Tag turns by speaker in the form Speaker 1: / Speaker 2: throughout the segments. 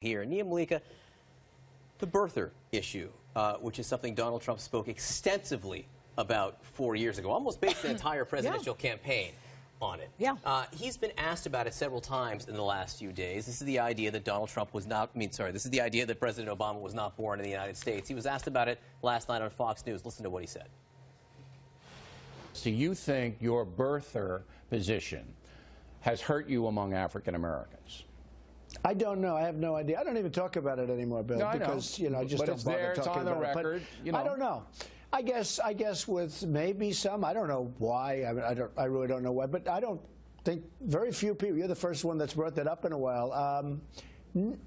Speaker 1: Here, Nia Malika, the birther issue, which is something Donald Trump spoke extensively about 4 years ago, almost based the entire presidential campaign on it.
Speaker 2: Yeah.
Speaker 1: He's been asked about it several times in the last few days. This is the idea that Donald Trump was not, this is the idea that President Obama was not born in the United States. He was asked about it last night on Fox News. Listen to what he said.
Speaker 3: So you think your birther position has hurt you among African Americans?
Speaker 4: I don't know. I have no idea. I don't even talk about it anymore, Bill, because I just don't bother talking about it. But I don't know. I guess with maybe some. I don't know why. I mean, I really don't know why. But I don't think very few people. You're the first one that's brought that up in a while.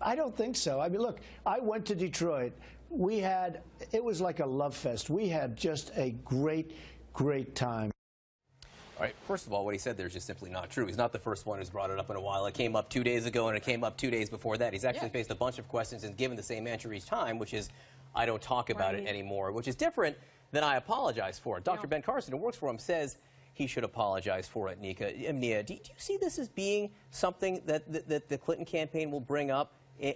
Speaker 4: I don't think so. I mean, look, I went to Detroit. It was like a love fest. We had just a great time.
Speaker 1: All right, first of all, what he said there is just simply not true. He's not the first one who's brought it up in a while. It came up 2 days ago, and it came up 2 days before that. He's actually faced a bunch of questions and given the same answer each time, which is, I don't talk about it anymore, which is different than I apologize for it. Dr. Ben Carson, who works for him, says he should apologize for it. Nia, do you see this as being something that the Clinton campaign will bring up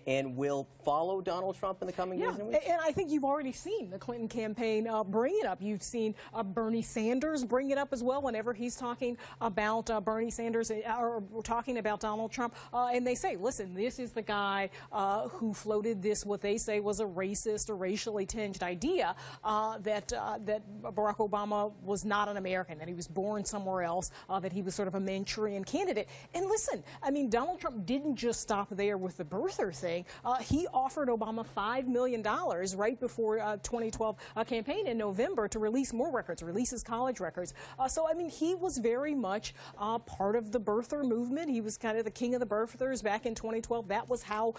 Speaker 1: and will follow Donald Trump in the coming days and weeks?
Speaker 2: And I think you've already seen the Clinton campaign bring it up. You've seen Bernie Sanders bring it up as well whenever he's talking about Bernie Sanders or talking about Donald Trump. And they say, listen, this is the guy who floated this, what they say was a racist or racially tinged idea that Barack Obama was not an American, that he was born somewhere else, that he was sort of a Manchurian candidate. And listen, I mean, Donald Trump didn't just stop there with the birther thing. He offered Obama $5 million right before 2012 campaign in November to release more records, release his college records. So, I mean, he was very much part of the birther movement. He was kind of the king of the birthers back in 2012. That was how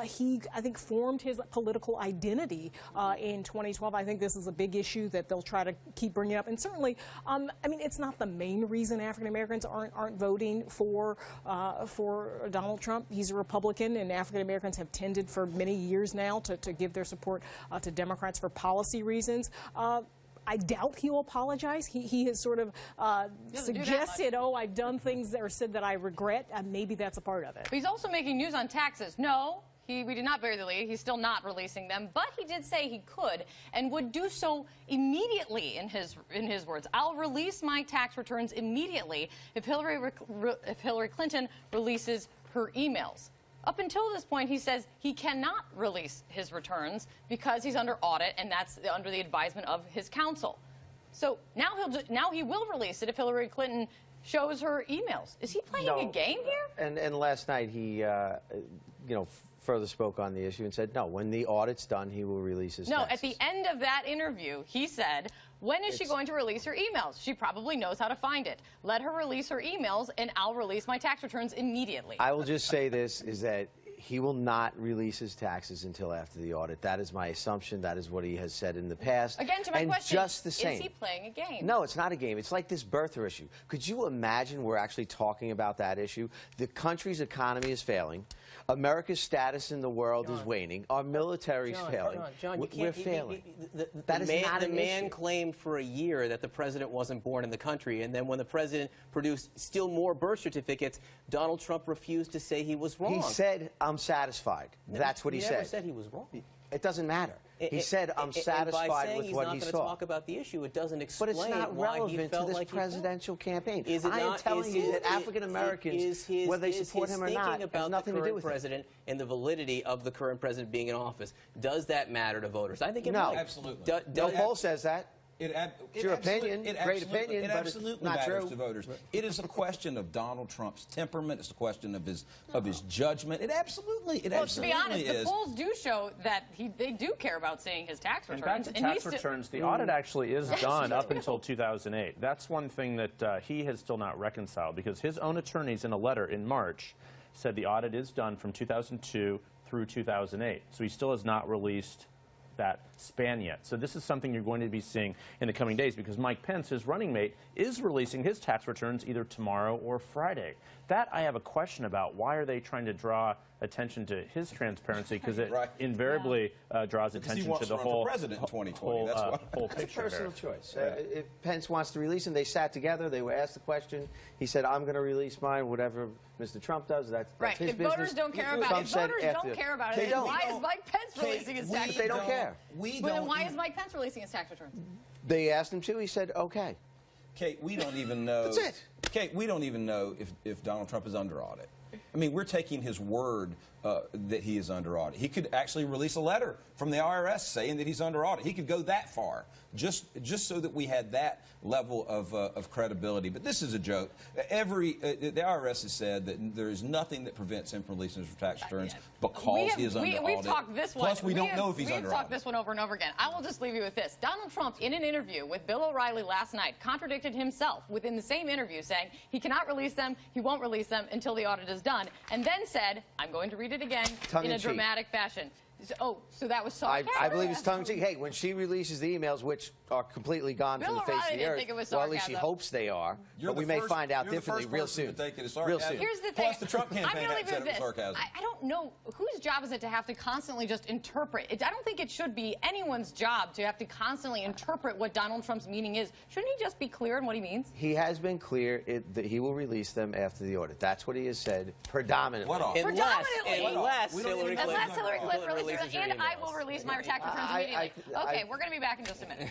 Speaker 2: he, I think, formed his political identity in 2012. I think this is a big issue that they'll try to keep bringing up. And certainly, I mean, it's not the main reason African Americans aren't voting for Donald Trump. He's a Republican, and African Americans have tended for many years now to give their support to Democrats for policy reasons. I doubt he will apologize. He has sort of suggested, oh, I've done things or said that I regret, and maybe that's a part of it.
Speaker 5: But he's also making news on taxes. No, we did not bury the lead. He's still not releasing them, but he did say he could and would do so immediately. In his words, I'll release my tax returns immediately if Hillary Clinton releases her emails. Up until this point, he says he cannot release his returns because he's under audit, and that's under the advisement of his counsel. So now he will release it if Hillary Clinton shows her emails. Is he playing a game here?
Speaker 6: And last night he, further spoke on the issue and said, no, when the audit's done, he will release his taxes.
Speaker 5: At the end of that interview, he said, when is she going to release her emails? She probably knows how to find it. Let her release her emails, and I'll release my tax returns immediately.
Speaker 6: I will just say this, is that he will not release his taxes until after the audit. That is my assumption. That is what he has said in the past.
Speaker 5: Again, to my question,
Speaker 6: just the same.
Speaker 5: Is he playing a game?
Speaker 6: No, it's not a game. It's like this birther issue. Could you imagine we're actually talking about that issue? The country's economy is failing. America's status in the world is waning. Our military is failing.
Speaker 1: John,
Speaker 6: we're failing.
Speaker 1: The man claimed for a year that the president wasn't born in the country, and then when the president produced still more birth certificates, Donald Trump refused to say he was wrong.
Speaker 6: He said, I'm satisfied. That's what he said.
Speaker 1: He never said he was wrong.
Speaker 6: It doesn't matter. He said, I'm satisfied with what he saw. By saying he's not going to talk
Speaker 1: about the issue, it doesn't explain
Speaker 6: why he felt like
Speaker 1: But it's not relevant
Speaker 6: to this presidential campaign. I am telling you that African Americans, whether they support him or not, has nothing to do with it.
Speaker 1: President and the validity of the current president being in office, does that matter to voters? I think it might.
Speaker 6: Absolutely. No poll says that. It's your opinion, great opinion,
Speaker 7: it
Speaker 6: but
Speaker 7: absolutely
Speaker 6: it's not
Speaker 7: matters
Speaker 6: true
Speaker 7: to voters. It is a question of Donald Trump's temperament. It's a question of his judgment. It absolutely is.
Speaker 5: To be honest, the polls do show that they do care about seeing his tax returns.
Speaker 8: And back to tax returns, the audit actually is done up until 2008. That's one thing that he has still not reconciled, because his own attorneys in a letter in March said the audit is done from 2002 through 2008. So he still has not released that span yet. So this is something you're going to be seeing in the coming days, because Mike Pence, his running mate, is releasing his tax returns either tomorrow or Friday. That I have a question about. Why are they trying to draw attention to his transparency because it invariably draws attention to the whole
Speaker 7: president in 2020. That's why.
Speaker 8: Whole
Speaker 6: It's
Speaker 8: picture
Speaker 6: a personal
Speaker 8: here.
Speaker 6: choice. If Pence wants to release him, they sat together. They were asked the question. He said, "I'm going to release mine. Whatever Mr. Trump does, that's his
Speaker 5: if
Speaker 6: business."
Speaker 5: Voters don't care about it. Voters don't care about it.
Speaker 6: They don't.
Speaker 5: Why is Mike Pence releasing his tax returns?
Speaker 6: They don't care.
Speaker 5: Then why is Mike Pence releasing his tax returns?
Speaker 6: They asked him to. He said, "Okay."
Speaker 7: Kate, we don't even know.
Speaker 6: That's it.
Speaker 7: Kate, we don't even know if Donald Trump is under audit. I mean, we're taking his word that he is under audit. He could actually release a letter from the IRS saying that he's under audit. He could go that far, just so that we had that level of credibility. But this is a joke. The IRS has said that there is nothing that prevents him from releasing his tax returns because he is under audit.
Speaker 5: We've talked this one.
Speaker 7: Plus, we don't know if he's under audit.
Speaker 5: We've talked this one over and over again. I will just leave you with this. Donald Trump, in an interview with Bill O'Reilly last night, contradicted himself within the same interview, saying he cannot release them, he won't release them until the audit is done, and then said, I'm going to read it again, in a dramatic fashion. So that was sarcastic.
Speaker 6: I believe it's tongue-in-cheek. Hey, when she releases the emails, which are completely gone from the face of the earth, well, at least she hopes they are, but we may find out differently real soon. Real soon.
Speaker 5: Here's the thing.
Speaker 7: Plus, the Trump campaign said it was sarcasm.
Speaker 5: I don't know whose job is it to have to constantly just interpret. I don't think it should be anyone's job to have to constantly interpret what Donald Trump's meaning is. Shouldn't he just be clear in what he means?
Speaker 6: He has been clear that he will release them after the audit. That's what he has said predominantly.
Speaker 1: Unless Hillary
Speaker 5: Clinton releases, and I will release my tax returns immediately. Okay, we're going to be back in just a minute.